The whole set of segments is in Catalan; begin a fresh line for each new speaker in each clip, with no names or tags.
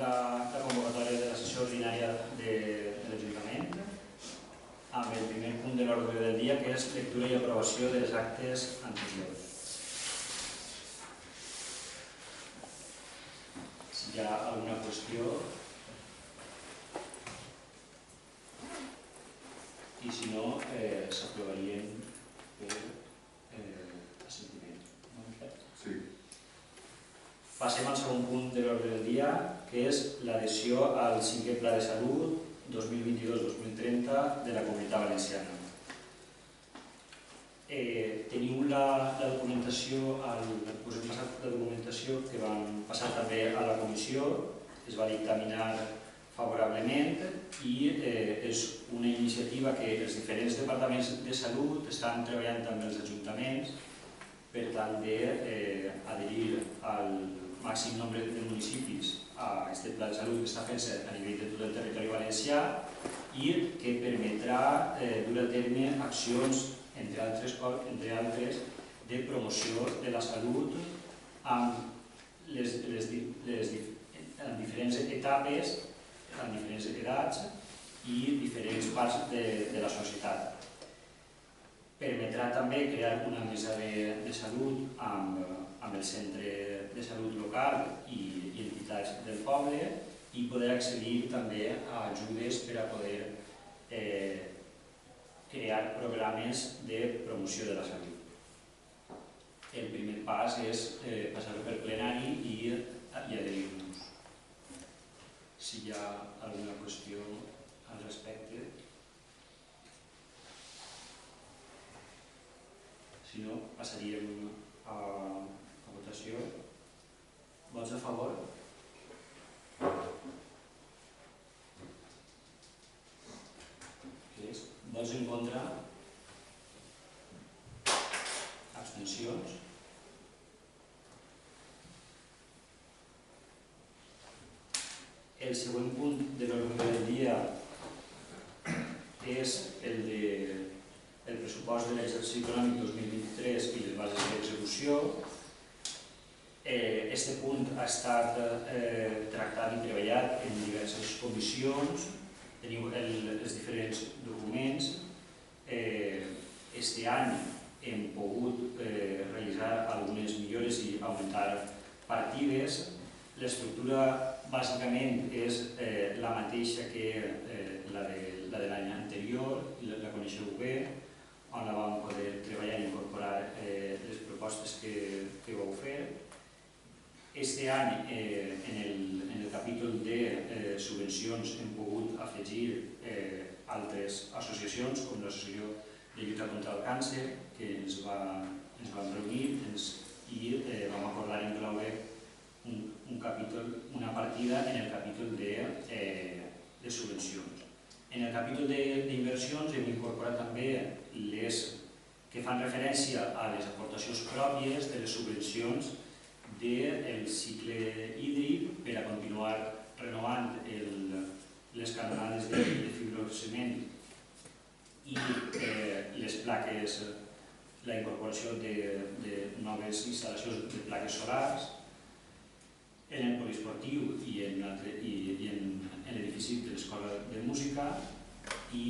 la convocatòria de la sessió ordinària de l'Ajuntament amb el primer punt de l'ordre del dia, que és lectura i aprovació dels actes anteriors. Si hi ha alguna qüestió, i si no, s'aprovarien per assentiment. Sí. Passem al segon punt de l'ordre del dia, que és l'adhesió al 5è Pla de Salut 2022-2030 de la Comunitat Valenciana. Teniu la documentació, us hem passat la documentació que vam passar també a la comissió, es va dictaminar favorablement i és una iniciativa que els diferents departaments de salut estan treballant amb els ajuntaments per tal d'adherir al màxim nombre de municipis a aquest pla de salut que està fent-se a nivell de tot el territori valencià i que permetrà dur a terme accions, entre altres, de promoció de la salut amb les diferents etapes, amb diferents edats i diferents parts de la societat. Permetrà també crear una mesa de salut amb el centre de salut local i entitats del poble i poder accedir també a ajudes per a poder crear programes de promoció de la salut. El primer pas és passar-ho per plenari i adherir-nos. Si hi ha alguna qüestió al respecte. Si no, passaríem a votació. Vots a favor? Vots en contra? Abstencions? El següent punt de l'ordre del dia és el pressupost de l'exercici econòmic 2023 i les bases d'execució. Aquest punt ha estat tractat i treballat en diverses comissions. Teniu els diferents documents. Aquest any hem pogut realitzar algunes millores i augmentar partides. L'estructura bàsicament és la mateixa que la de l'any anterior, la coneixeu bé, on la vam poder treballar i incorporar les propostes que vau fer. Aquest any, en el capítol de subvencions, hem pogut afegir altres associacions, com l'Associació de Lluita contra el Càncer, que ens vam reunir i vam acordar incloure una partida en el capítol de subvencions. En el capítol d'inversions hem incorporat també les que fan referència a les aportacions pròpies de les subvencions del cicle hídric per a continuar renovant les canonades de fibrociment i les plaques, la incorporació de noves instal·lacions de plaques solars en el poliesportiu i en l'edifici de l'Escola de Música i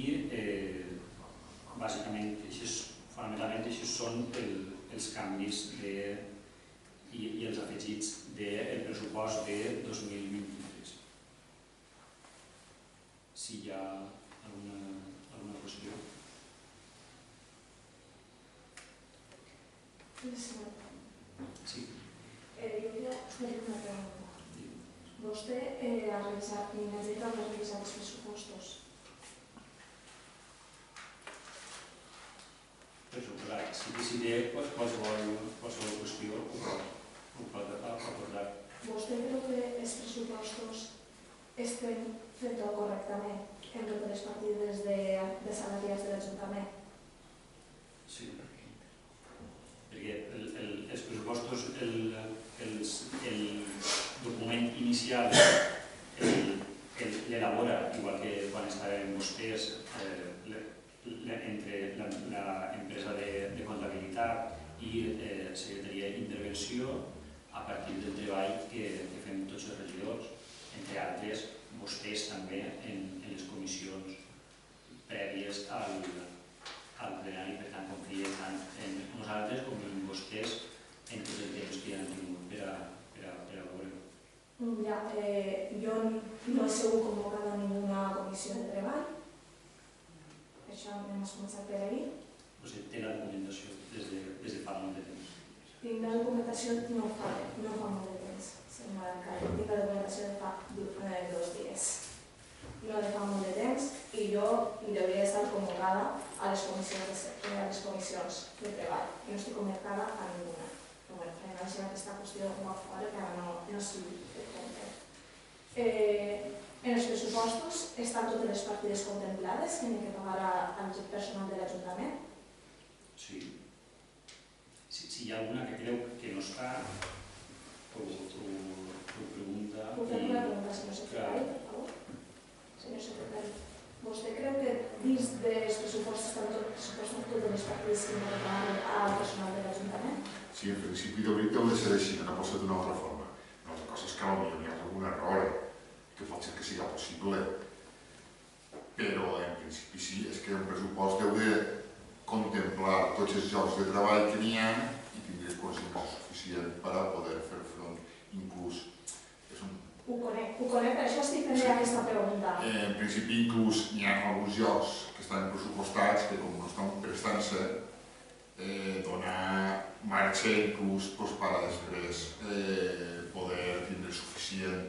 bàsicament, fonamentalment, aquests són els canvis i els afegits del pressupost de 2023. Si hi ha alguna qüestió. Sí.
Jo volia fer una pregunta. Vostè ha revisat i necessita revisar els pressupostos?
Si té qualsevol qüestió, ho pot acordar.
Vostè creu que els pressupostos estem fent-ho correctament en totes les partides de salarials de l'Ajuntament?
Sí, perquè els pressupostos, el document inicial l'elabora, igual que quan estaven vostès, entre l'empresa de comptabilitat i Secretaria d'Intervenció, a partir del treball que fem tots els regidors, entre altres.
jo no he sigut convocada a ninguna comissió de treball. Això hem començat per ahir.
O sigui, té la documentació des de fa molt de temps.
Tinc la documentació no fa molt de temps, senyora alcalde. Tinc la documentació de fa 2 dies. No de fa molt de temps i jo hauria d'estar convocada a les comissions de treball. I no estic convocada a ninguna. Però bé, farem aquesta qüestió com a fora que ara no sigui de compte. En els pressupostos estan totes les partides contemplades que hem de pagar al personal de l'Ajuntament.
Sí. Si hi ha alguna que creu que no està, ho pregunta.
Puc fer una pregunta, senyor secretari, per favor? Senyor secretari, vostè creu que dins dels pressupostos estan totes les partides que hem de pagar al personal de l'Ajuntament?
Sí, en principi deu de ser així, no pot ser d'una altra forma. Una altra cosa és que potser hi ha algun error que pot ser que sigui possible, però en principi sí, és que un pressupost deu de contemplar tots els llocs de treball que n'hi ha i tindre coneixement suficient per a poder fer front inclús.
Ho conec, per això estic fent aquesta pregunta.
En principi inclús hi ha alguns llocs que estan pressupostats que com no estan prestant-se donar marxa inclús per a després poder tindre suficient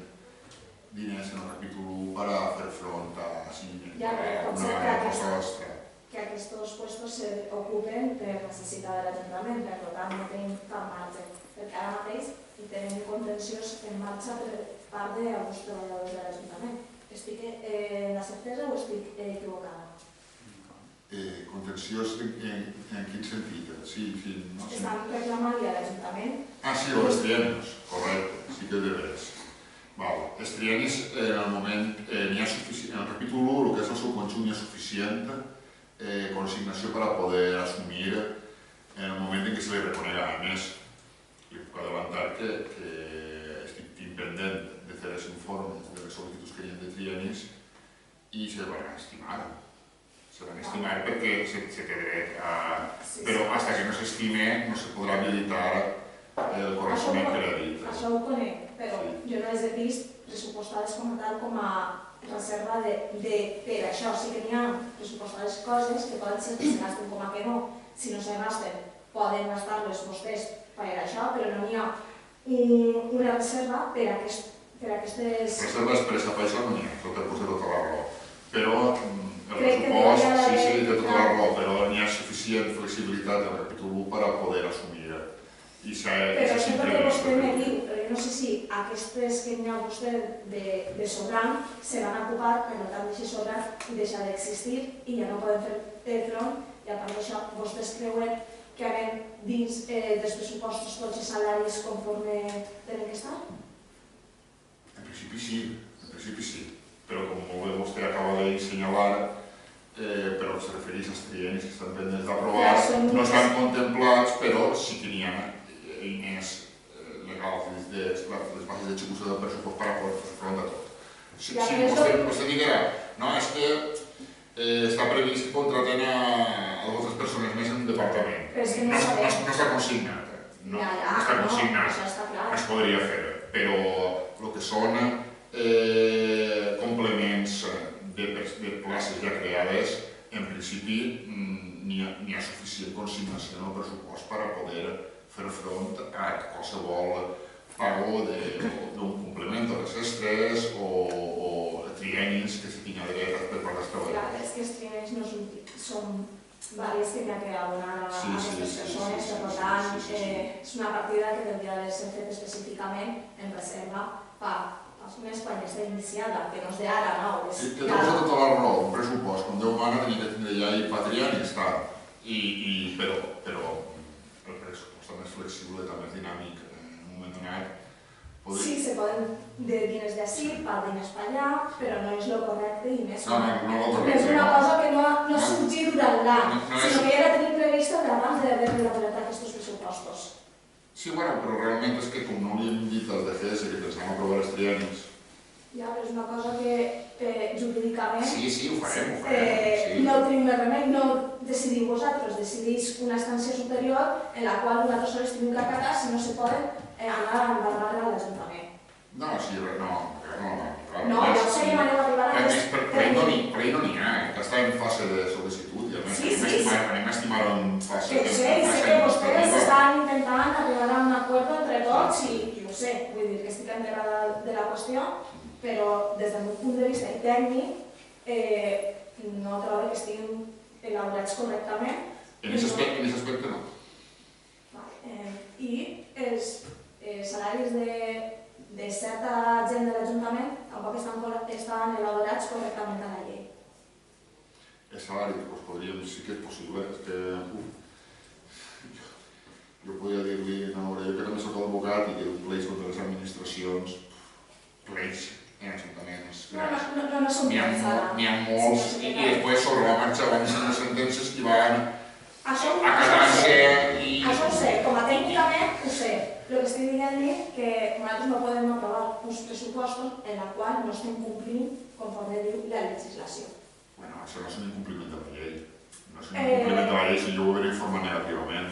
diners en el capítol 1 per a fer front a una cosa extra.
Que aquests puestos s'ocupen per necessitat de l'Ajuntament, per tant no tenim cap marge, perquè ara mateix tenim contenciós en marxa per part d'alguns treballadors de l'Ajuntament. Estic en la certesa o estic equivocada?
Contenciós en quin sentit?
Estan reclamant-li a l'Ajuntament?
Sí, els triennis, correcte, sí que és de veres. Els triennis, en el moment, n'hi ha suficient, en el capítol 1, el que és el seu conjunt, hi ha suficient consignació per a poder assumir en el moment en què se li reconega. A més, li puc adelantar que estic pendent de fer els informes de les sol·licituds que hi ha de triennis i se van estimar. Se van estimar perquè se té dret a... Però fins que no s'estime no se podrà habilitar el corresponent que l'ha dit.
Això ho conec, però jo no les he vist pressupostades com a tal com a reserva per això. Sí que n'hi ha pressupostades coses que poden ser que se gasten com a que no. Si no se gasten, poden gastar-les vostès per això, però no n'hi ha una reserva per aquestes...
Reserva expressa per això no n'hi ha, tot el cos de tota la raó. Però el pressupost, sí, de tota la raó, però n'hi ha suficient flexibilitat del capítol 1 per a poder assumir.
Però això perquè vostè me diu, però jo no sé si aquestes que n'hi ha vostè de sobrant se van ocupar, per tant deixi sobrant i deixar d'existir i ja no poden fer front, i a part d'això vostès creuen que anem dins dels pressupostos tots els salaris conforme tenen que estar?
En principi sí, però com molt bé vostè acaba d'assenyalar, però se refereix als triennis que estan pendents d'aprovar, no estan contemplats, però sí que n'hi ha eines legals des de les bases d'execució del pressupost per a poder fer front a tot. Si vostè dirà, no, és que està previst que contraten a 2 persones més en un departament. No està consignat. No està consignat. Es podria fer, però el que són complements de places ja creades, en principi n'hi ha suficient consignació en el pressupost per a poder fer front a qualsevol pago d'un complement de les extres o triennis que se tinga dret per part dels treballadors.
És que els triennis són vàries que n'hi ha que abonar a aquestes persones, per tant, és una partida que hauria d'haver ser feta específicament en reserva per més quan ja està iniciada, que no és d'ara, no?
Té tota la raó, un pressupost, com Déu mana, tenia que tindre ja i triennis, però el pressupost també és flexible, també és dinàmic, en un moment donat.
Sí, se poden de diners d'ací, per diners per allà, però no és el correcte i més.
No
és una cosa que no sorgir durant l'any, sinó que ja la tenim prevista abans d'haver elaborat aquests pressupostos.
Sí, bueno, però realment és que com no li hem dit al DGS que pensàvem aprovar els triennis.
Ja, però és una cosa que jurídicament...
Sí, ho farem.
No tenim més remei, no decidim vosaltres, decidís una instància superior en la qual nosaltres sols tenim que acatar si no se poden anar a embargar a l'Ajuntament.
No, està en fase de sol·licitud i a més anem a estimar en fase
que sé que vostès estan intentant arribar a un acord entre tots i ho sé, vull dir que estic enterada de la qüestió, però des del meu punt de vista tècnic no trobo que estiguin elaborats correctament.
En aquest aspecte no.
I els salaris de certa gent de l'Ajuntament tampoc estan elaborats correctament a la llei.
Els salaris, doncs podríem, sí que és possible, és que jo podria dir-li, no, jo que també soc advocat i que un pleix contra les administracions, pleix en ajuntaments.
No som pleix ara.
N'hi ha molts i després sobre la marxa van sent les sentències i van acatant-se i...
Això ho sé, com a tècnicament ho sé. El que estic dient-li que nosaltres no podem aprovar uns pressupostos en la qual no estem complint conforme diu la legislació.
Bueno, això no és un incompliment de la llei. No és un incompliment de la llei si jo ho hauria informat negativament.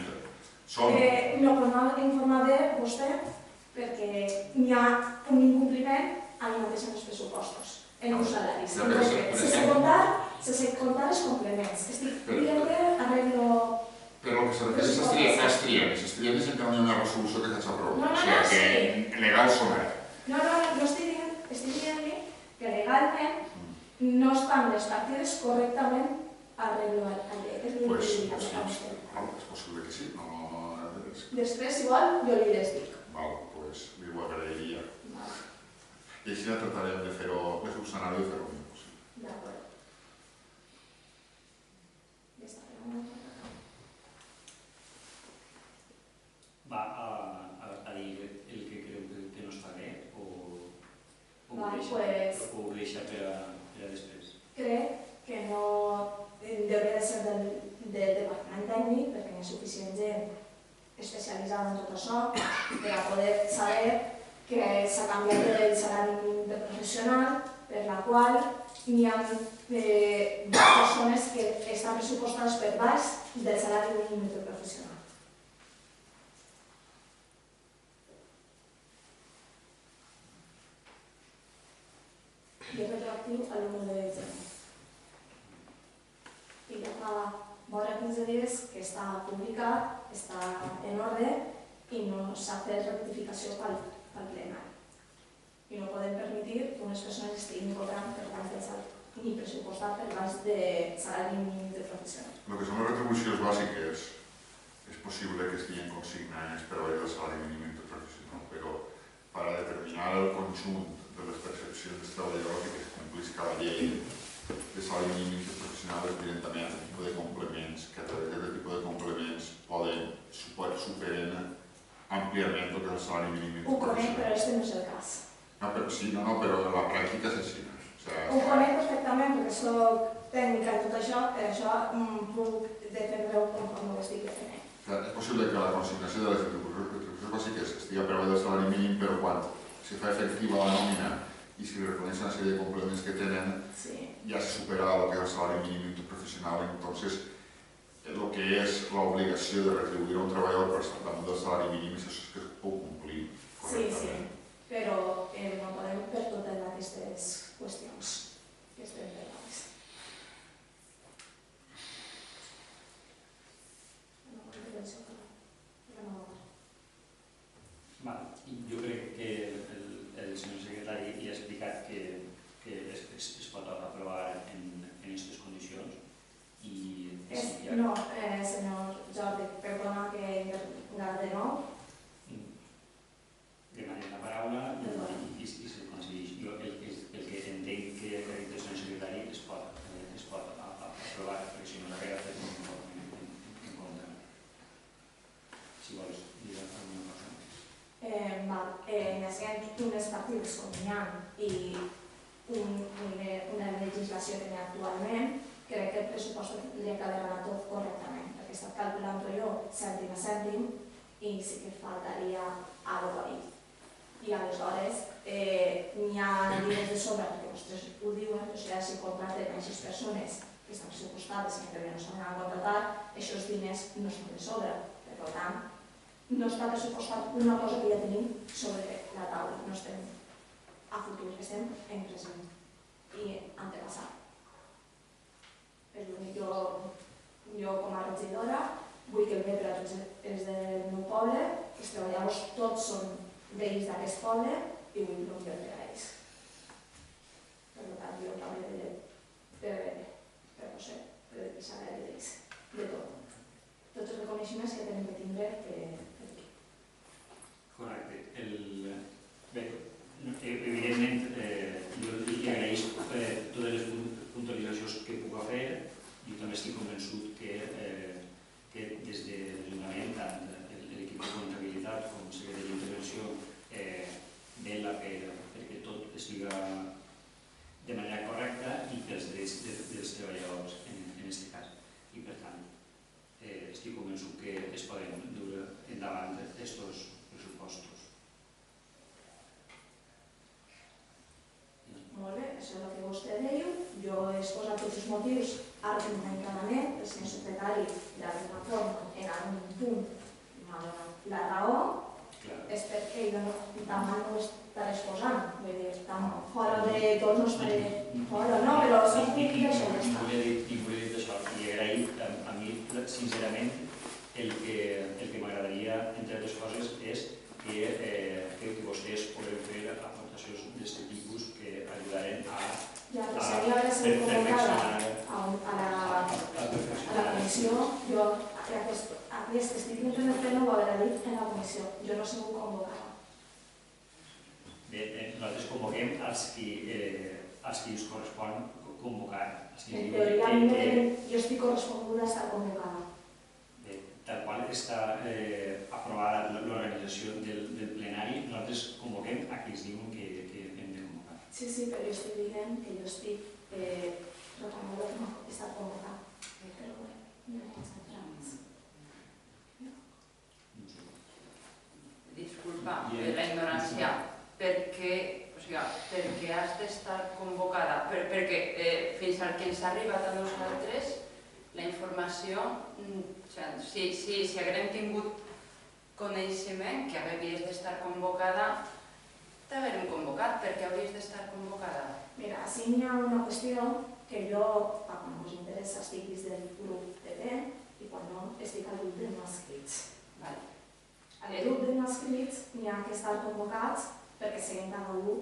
No, però no ha informat bé vostè perquè n'hi ha un incompliment al mateix en els pressupostos, en els salaris. Sense comptar els complements. Estic dient-te arreglo...
Però el que se refereix a les triennis encara no hi ha una resolució que s'ha aprovat.
O
sigui, que legal són ara.
No estic dient-li que legalment no estan les partides correctament arreglat a llei. És
possible que sí.
Després, si vol, jo li les dic.
Doncs li ho agrairia. I així tratarem de fer-ho, de subsanar-ho i fer-ho millor possible.
D'acord. Ja està.
Va a dir el que creu que no està bé o ho deixa per a després?
Crec que no hauria de ser del departament tècnic perquè hi ha suficient gent especialitzada en tot això per a poder saber que s'ha canviat el salari mínim de professional per la qual hi ha persones que estan pressupostades per baix del salari mínim de professional. I és retroactiu a l'1 de gener. I ja fa vora 15 dies que està publicat, està en ordre i no s'ha fet rectificació pel plenari. I no podem permetre que unes persones estiguin cobrant per baix del salari ni pressupostat per baix del salari mínim de professional.
El que són les retribucions bàsiques és possible que estiguin consignades per baix del salari mínim interprofessional, però per a determinar el conjunt de les percepcions dels treballadors i que es complís cada llei de salari mínim interprofessional és també aquest tipus de complements, que a través d'aquest tipus de complements superen àmpliament el que és el salari mínim interprofessional.
Ho conec, però aquest no és el cas.
Però en la pràctica és així.
Ho conec perfectament perquè soc tècnica en tot això, per això puc defendre-ho conforme ho estic defendent.
És possible que la consignació de les retribucions bàsiques estigui per baix del salari mínim, però quan se fa efectiva la nòmina i si reconeix una sèrie de complements que tenen, ja se supera el que és el salari mínim interprofessional. Entonces, el que és l'obligació de retribuir a un treballador per damunt del salari mínim és això que es pot complir correctament.
Sí, però no podem fer totes aquestes qüestions que estem plegades.
Jo crec que el senyor secretari li ha explicat que es pot aprovar en aquestes condicions i...
No, senyor Jordi, perdona que intervinga de nou.
Demanem la paraula i se'l concedeix. Jo el que entenc que ha dit el senyor secretari es pot aprovar, perquè si no s'haurà de fer en compte. Si vols dir alguna cosa.
Necessitem unes partides com hi ha i una legislació que hi ha actualment, crec que el pressupost hauria d'haver anat tot correctament, perquè he estat calculant-ho jo cèntim a cèntim i sí que faltaria alguna cosa ahí. I aleshores n'hi ha diners de sobre, perquè vostès ho diuen, o sigui, si contracten aquestes persones que estan pressupostades i que també no s'han de contractar, aquests diners no són de sobre. Per tant, no està pressupostat una cosa que ja tenim sobre la taula, no estem a futur, estem en present i antepassat. És l'únic. Jo com a regidora vull que el bé per a tots els del meu poble, els treballadors tots són veïns d'aquest poble i vull el millor per a ells. Per tant, jo treballaré per no sé, per el salari d'ells, de tot. Tots els reconeixements que tenim que tindre per aquí.
Correcte. Bé, evidentment, jo li agraeix totes les puntualitzacions que puc fer. Jo també estic convençut que des de l'Ajuntament, tant l'equip de comptabilitat com el secretari d'intervenció, vela perquè tot estigui de manera correcta i pels drets dels treballadors en aquest cas. I per tant, estic convençut que es poden dur endavant aquests pressupostos.
Molt bé, això és el que vostè diu. Jo he exposat tots els motius argumentadament. El senyor secretari d'alguna forma en algun punt m'ha donat la raó. És perquè ell demà no ho estaré exposant. Vull dir, fora de tot no estaré fora, no, però sí que això ja està.
I volia dir això, i agrair a mi, sincerament, el que m'agradaria, entre altres coses, és que vostès podeu fer aportacions d'aquest tipus que ajudaren a perfeccionar
a la comissió. Jo aquest estic intentant no ho haurà dit en la comissió. Jo no sé on convocar.
Bé, nosaltres convoquem els qui us correspon convocar.
En teoria, jo estic corresponguda a estar convocada.
Tal qual està aprovada l'organització del plenari, nosaltres convoquem a qui ens diuen que hem de convocar.
Sí, però jo estic dient que jo estic reconeguda com a estat convocat. Però bé, no hi ha tràmits.
Disculpa la ignorància, perquè has d'estar convocada, perquè fins al que ens ha arribat a nosaltres la informació, si haguem tingut coneixement que havies d'estar convocada, t'haguem convocat. Per què hauries d'estar convocada?
Mira, així hi ha una qüestió que jo, quan us interessa, estic dins del grup PP i quan no, estic al grup de no adscrits. Al grup de no adscrits n'hi ha que estar convocats perquè seguim cada un.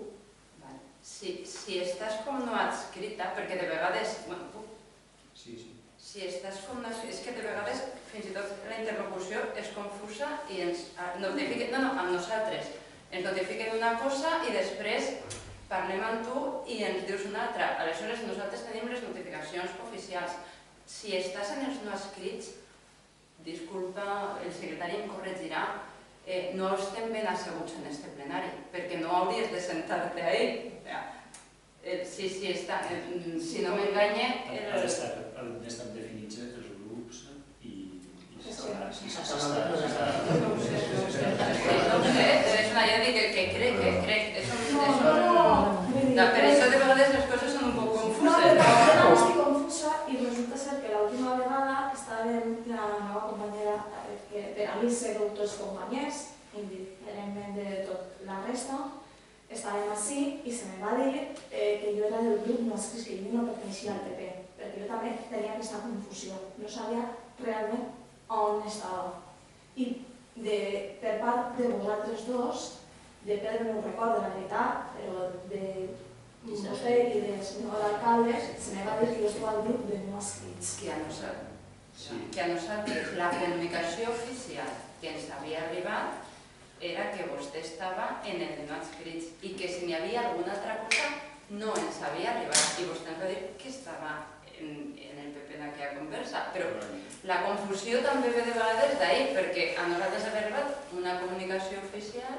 Si estàs com no adscrita, perquè de vegades... Si estàs com no adscrita, és que de vegades fins i tot la interlocució és confusa i ens notifiquen... No, amb nosaltres. Ens notifiquen una cosa i després parlem amb tu i ens dius una altra. Aleshores, nosaltres tenim les notificacions oficials. Si estàs en els no adscrits, disculpa, el secretari em corregirà, no estem ben asseguts en este plenari, perquè no hauries de sentar-te ahí. Si no m'enganya...
Han estat definits els grups i...
No ho sé, ja dic que crec. Per això de vegades les coses són un poc confuses.
No, estic confusa i resulta ser que l'última vegada estàvem la meva companyera, que per a mi ser tots els companys, indiferentment de tot la resta, estàvem així i se me va dir que jo era del grup no adscrits, que jo no perteneixia al PP, perquè jo també tenia aquesta confusió, no sabia realment on estava. I per part de vosaltres dos, de Pedro no ho recordo la veritat, però de vostè i del senyor alcalde, se me va dir que jo estava al grup de no adscrits.
Que a nosaltres la comunicació oficial que ens havia arribat era que vostè estava en el de no adscrits i que si n'hi havia alguna altra cosa no ens havia arribat i vostè ens va dir que estava en el PP d'aquella conversa, però la confusió també ve de vegades d'ahir perquè a nosaltres ha arribat una comunicació oficial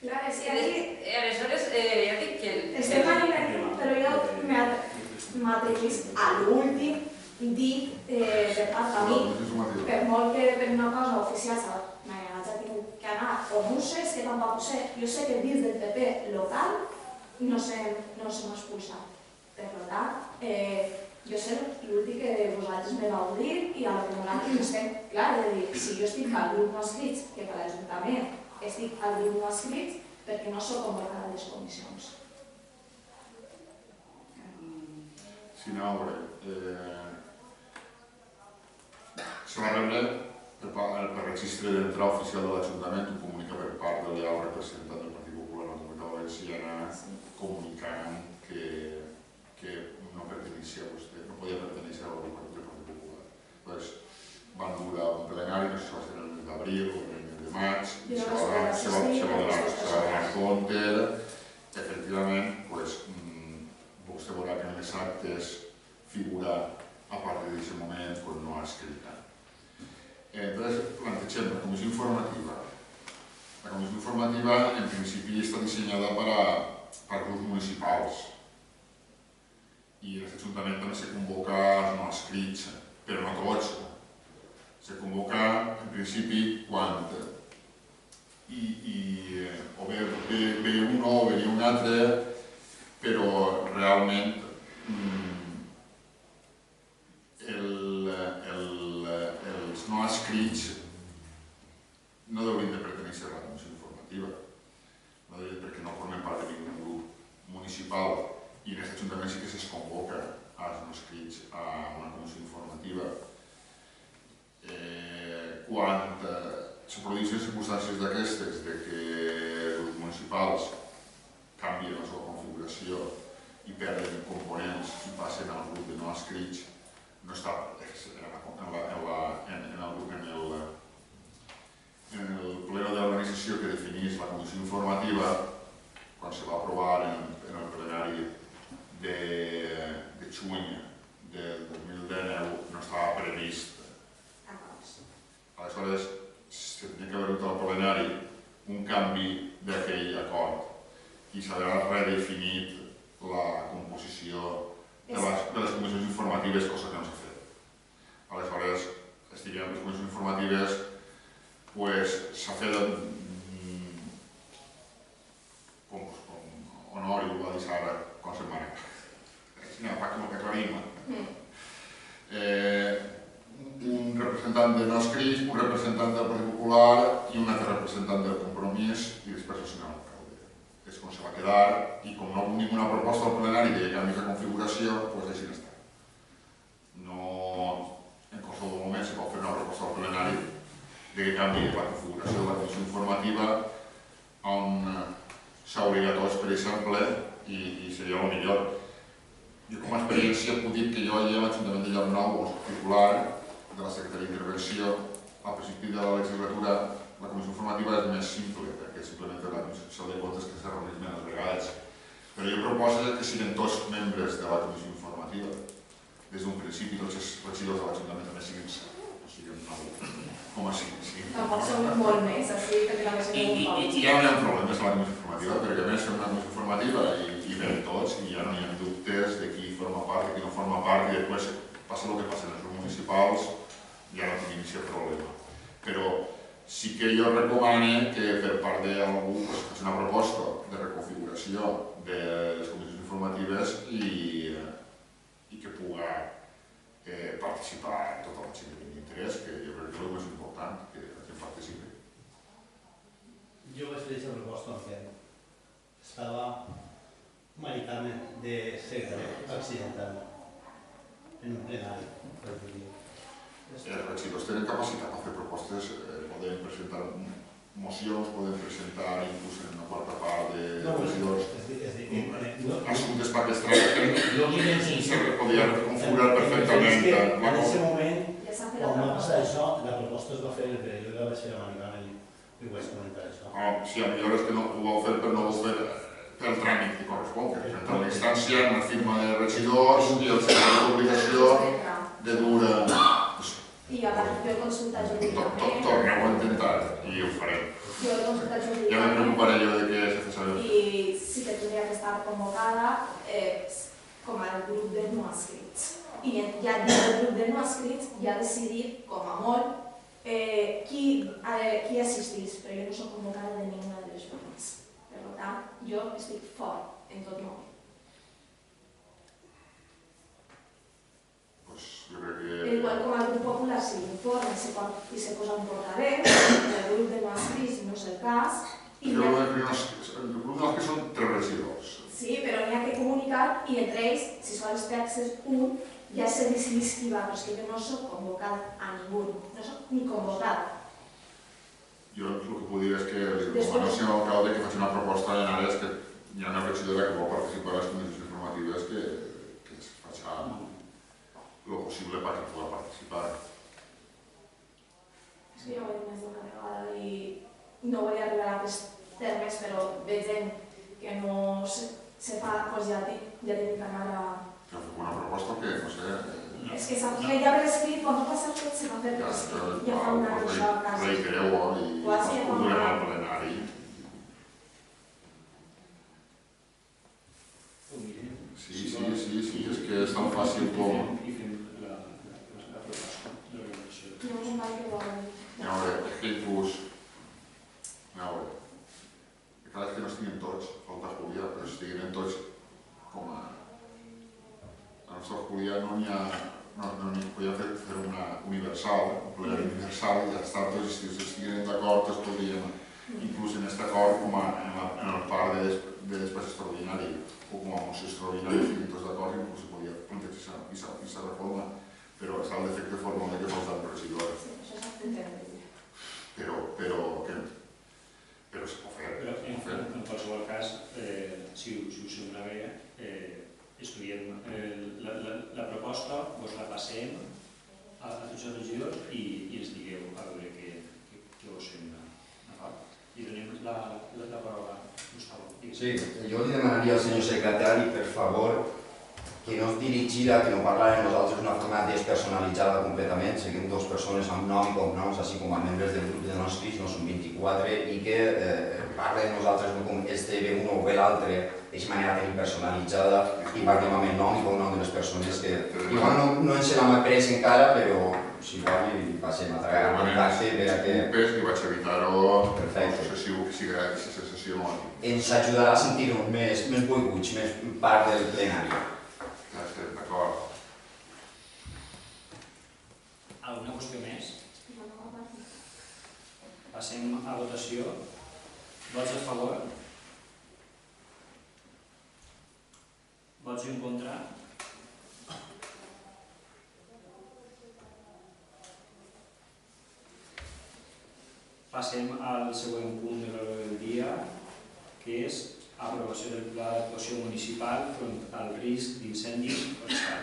i aleshores
ja dic que...
Estem a nivell, però jo m'atrevís a l'últim dir per part a mi, per molt que per una cosa oficial m'hagi tingut que anar o no sé, és que tampoc ho sé. Jo sé que dins del PP local no se m'ha expulsat. Per tant, jo sé l'últim que vosaltres me vau dir i a la que nosaltres estem, clar, de dir, si jo estic al grup no adscrits, que per l'Ajuntament estic al grup no adscrits, perquè no soc convocada a les comissions.
sin obra. Se va rebre per registre d'entrada oficial de l'Ajuntament, ho comunica per part del leal representant del Partit Popular a la Comunitat Valenciana, comunicant que no pertenia a vostè, no podia pertenir al Partit Popular. Llavors, van durar un plenari, no sé si va ser el mes d'abril o el mes de maig, i se va donar compte. Efectivament, vostè veurà que en les actes figura a partir d'aquest moment quan no ha escrit. Entonces, plantegem la comissió informativa. La comissió informativa, en principi, està dissenyada per grups municipals. I en l'Ajuntament també se convoca els no escrits, però no tots. Se convoca, en principi, quan o ve un o venia un altre, però realment els no escrits no deurien de pertenir a la comissió informativa, perquè no formen part de ningú grup municipal, i en aquest ajuntament sí que es convoca els no escrits a una comissió informativa. Quan se produeixen circumstàncies d'aquestes, que els municipals canvien la seva configuració i perden components i passen al grup de no escrits, no està en el ple d'organització que definís la comissió informativa, quan se va aprovar en el plenari de juny del 2019, no estava previst. Aleshores, se tenia que haver hagut al plenari un canvi d'aquell acord i s'haurà redefinit la composició de les comissions informatives, cosa que no s'ha fet. Aleshores, estiguem les comissions informatives, s'ha fet com Honor i ho va dir Sara quan se'n va anar. Com que aclarim. Un representant de no escrits, un representant del Partit Popular i un altre representant del Compromís i després el senyor alcalde. És com se va quedar i com no hi ha ninguna proposta al plenari de canvis de configuració, doncs així està. No, en qualsevol moment se pot fer una proposta al plenari de que canvi la configuració de la comissió informativa on s'ha obligat, per exemple, i seria el millor. Jo com a experiència puc dir que jo allà a l'Ajuntament de Llocnou, com a titular de la Secretaria d'Intervenció, al principi de la legislatura la comissió informativa és més simple, perquè simplement la Comissió de Comptes que s'ha reunit menys vegades. Però jo proposo que siguin tots membres de la comissió informativa. Des d'un principi tots els regidors de l'Ajuntament també siguin com a 5.
Tampoc som molt més, així que també siguin un poc.
Ja no hi ha problemes a la comissió informativa, perquè a més fem una comissió informativa i ven tots, i ja no hi ha dubtes de qui forma part, de qui no forma part, i després passa el que passa en els grups municipals, ja no tenim aquest problema. Però sí que jo recomano que per part d'algú faci una proposta de reconfiguració de les comissions informatives i que pugui participar en tota la gent que tingui interès, que jo crec que és el més important, que la gent participi.
Jo vaig fer aquesta proposta perquè estava maritana de secretari accidental en un plenari, per dir.
Els regidors tenen capacitat per fer propostes, poden presentar mocions, poden presentar inclús en una quarta part de regidors assumptes per que es tracten i se podria configurar perfectament.
En aquest moment, quan va passar això, la proposta es va fer en el període de la Sera Manicana i ho vaig comentar això.
Sí, millor és que no ho vau fer per no ho fer pel tràmit que correspon, que presentar la instància, una firma de regidors i el secretari d'obligació de dur...
I a part jo he consultat jurídicament...
Torneu a intentar i ho farem.
Jo he consultat
Ja me
jurídicament
preocuparé jo de que se fes saber.
i sí que tindria que estar convocada com a grup de no escrits. I ja dins del grup de no escrits ja ha decidit, com a molt, qui assistís, però jo no soc convocada de ninguna de les formes. Per tant, jo estic fort en tot moment.
Jo crec que...
Igual com el grup popular si l'informa i se posa un portaveu, el grup de no escrits no és el cas.
El grup dels que són 3 regidors.
Sí, però n'hi ha que comunicar comunicar i entre ells, si són els textos, un ja se decidís qui va, però és que jo no soc convocada a ningú, no soc ni convocada.
Jo el que puc dir és que li recomano al senyor alcalde que faci una proposta en àrees que hi ha una regidora que vol participar a les comissions informatives que es faci el possible perquè pugui participar.
És que jo ho he dit més d'una vegada i no vull arribar a aquests termes, però veient que no se fa, doncs ja tinc que anar a...
Que fem una proposta que, no sé...
És que s'ha fet ja per escrit, quan va passar tot se va fer per escrit. Ja fa un any això a casa.
Reitereu-ho i ho durem al plenari. Sí, és que és tan fàcil com...
I fem la proposta de l'organització.
Hi ha un company que vol dir.
A veure, és que inclús... A veure, cada que no estiguin tots, falta Julià, però si estiguin tots com a... A nostra Julià no n'hi ha... Podríem fer una universal, un plenari universal, i ja està, tots, si estiguin d'acord, es podríem, inclús en aquest acord, com en el part de despesa extraordinari o com a moció extraordinària, estiguin tots d'acord, inclús es podria plantejar aquesta reforma, però està el defecte formal de que falta el regidor.
Sí, això s'ha fet.
Però es pot fer.
Però en qualsevol cas, si us sembla bé, estudiem la proposta, vos la passem a tots els regidors i ens digueu a veure què us sembla. I donem la paraula a Gustavo.
Sí, jo li demanaria al senyor secretari, per favor, que no es dirigira, que no parlara de nosaltres d'una forma despersonalitzada completament, seguim dues persones amb nom i cognoms, així com a membres del grup de nostres fills, no són 24, i que parla de nosaltres com este ve un o ve l'altre, d'aquesta manera tan impersonalitzada, i parlem amb el nom i cognom de les persones que... Igual no ens l'hem après encara, però si vol li passem a tragar el contacte per a que...
I vaig evitar-ho
Perfecte.
que sigui aquesta sessió no.
Ens ajudarà a sentir-nos més volguts, més part del plenari.
D'acord.
Alguna qüestió més? Passem a votació. Vots a favor? Vots en contra? Passem al següent punt de l'ordre del dia, que és aprovació del pla d'actuació municipal front al risc d'incendis forestal.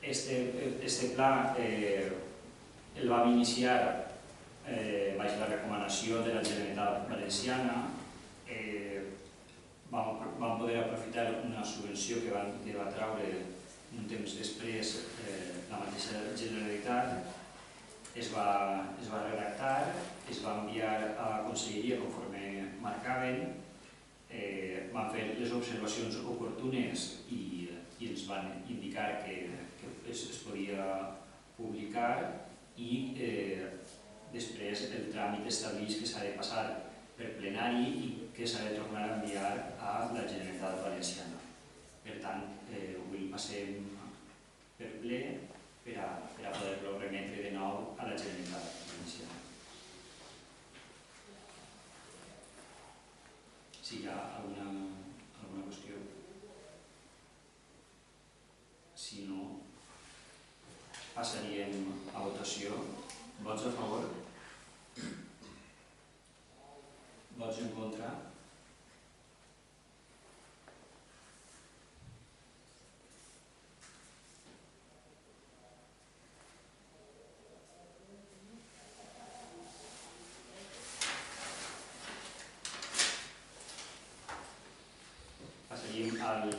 Este pla el vam iniciar baix la recomanació de la Generalitat Valenciana. Vam poder aprofitar una subvenció que va traure un temps després la mateixa Generalitat. Es va redactar, es va enviar a la Conselleria conforme marcaven, van fer les observacions oportunes i ens van indicar que es podia publicar i després el tràmit estableix que s'ha de passar per plenari i que s'ha de tornar a enviar a la Generalitat Valenciana. Per tant, avui passem per ple per a poder-lo remetre de nou a la Generalitat Valenciana. Si hi ha alguna qüestió. Si no, passaríem a votació. Vots a favor? Vots en contra? Passaríem al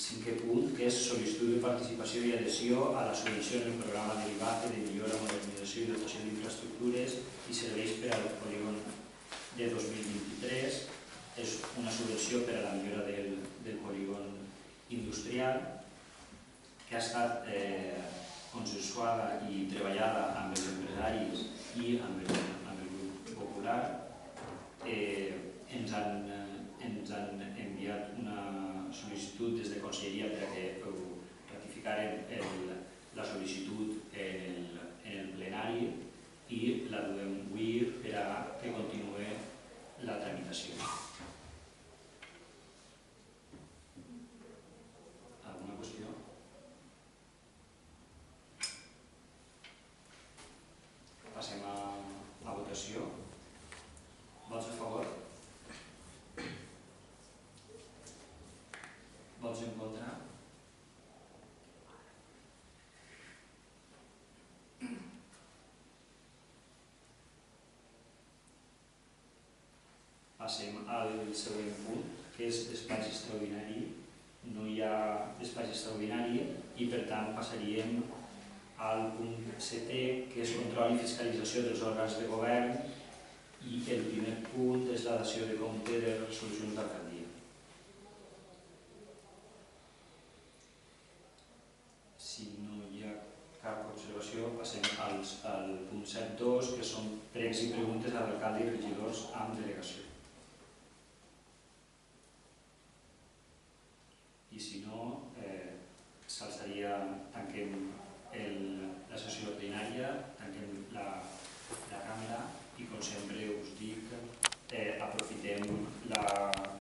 cinquè punt, que és sol·licitud de participació i adhesió a la subvenció en el programa derivat de millora, modernització i dotació d'infraestructures i serveis per al polígon de 2023. És una subvenció per a la millora del polígon industrial que ha estat consensuada i treballada amb els empresaris i amb el grup popular. Ens han enviat una sol·licitud des de Conselleria perquè ratificaren la sol·licitud en el plenari i la duem avui per a que continuï la tramitació. passem al següent punt, que és despatx extraordinari. No hi ha despatx extraordinari i per tant passaríem al punt 7è, que és control i fiscalització dels òrgans de govern, i el primer punt és la dació de compte de les resolucions d'alcaldia. Si no hi ha cap observació, passem al punt 7.2, que són pregs i preguntes a l'alcalde i regidors amb delegació.